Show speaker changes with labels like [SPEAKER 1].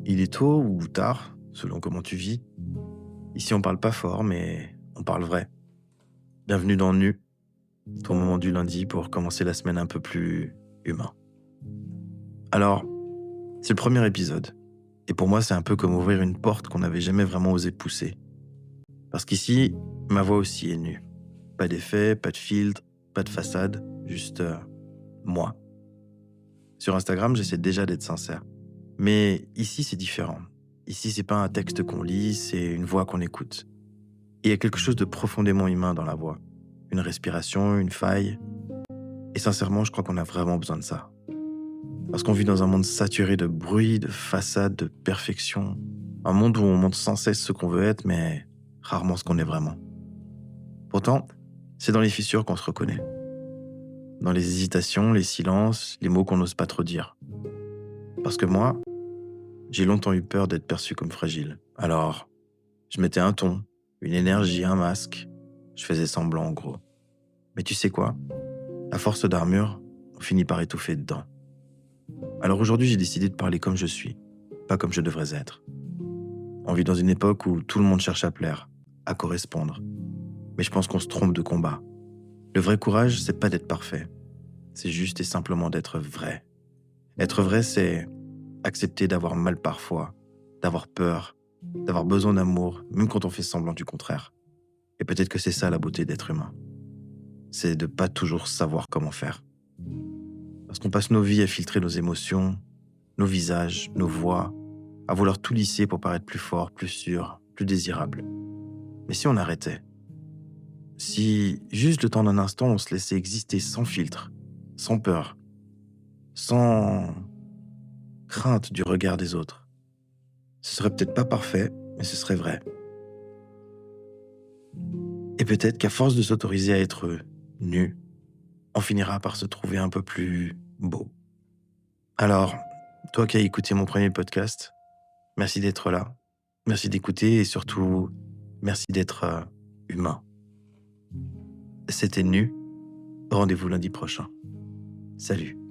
[SPEAKER 1] Il est tôt ou tard, selon comment tu vis. Ici, on parle pas fort, mais on parle vrai. Bienvenue dans Nu, ton moment du lundi pour commencer la semaine un peu plus humain. Alors, c'est le premier épisode. Et pour moi, c'est un peu comme ouvrir une porte qu'on n'avait jamais vraiment osé pousser. Parce qu'ici, ma voix aussi est nue. Pas d'effet, pas de filtre, pas de façade, juste moi. Sur Instagram, j'essaie déjà d'être sincère. Mais ici, c'est différent. Ici, c'est pas un texte qu'on lit, c'est une voix qu'on écoute. Et il y a quelque chose de profondément humain dans la voix. Une respiration, une faille. Et sincèrement, je crois qu'on a vraiment besoin de ça. Parce qu'on vit dans un monde saturé de bruit, de façade, de perfection. Un monde où on montre sans cesse ce qu'on veut être, mais rarement ce qu'on est vraiment. Pourtant, c'est dans les fissures qu'on se reconnaît. Dans les hésitations, les silences, les mots qu'on n'ose pas trop dire. Parce que moi, j'ai longtemps eu peur d'être perçu comme fragile. Alors, je mettais un ton, une énergie, un masque. Je faisais semblant en gros. Mais tu sais quoi ? À force d'armure, on finit par étouffer dedans. Alors aujourd'hui, j'ai décidé de parler comme je suis, pas comme je devrais être. On vit dans une époque où tout le monde cherche à plaire, à correspondre. Mais je pense qu'on se trompe de combat. Le vrai courage, c'est pas d'être parfait. C'est juste et simplement d'être vrai. Être vrai, c'est accepter d'avoir mal parfois, d'avoir peur, d'avoir besoin d'amour, même quand on fait semblant du contraire. Et peut-être que c'est ça la beauté d'être humain. C'est de pas toujours savoir comment faire. Parce qu'on passe nos vies à filtrer nos émotions, nos visages, nos voix, à vouloir tout lisser pour paraître plus fort, plus sûr, plus désirable. Mais si on arrêtait, si juste le temps d'un instant on se laissait exister sans filtre, sans peur, sans crainte du regard des autres, ce serait peut-être pas parfait, mais ce serait vrai. Et peut-être qu'à force de s'autoriser à être nu, on finira par se trouver un peu plus beau. Alors, toi qui as écouté mon premier podcast, merci d'être là, merci d'écouter et surtout, merci d'être humain. C'était Nu, rendez-vous lundi prochain. Salut.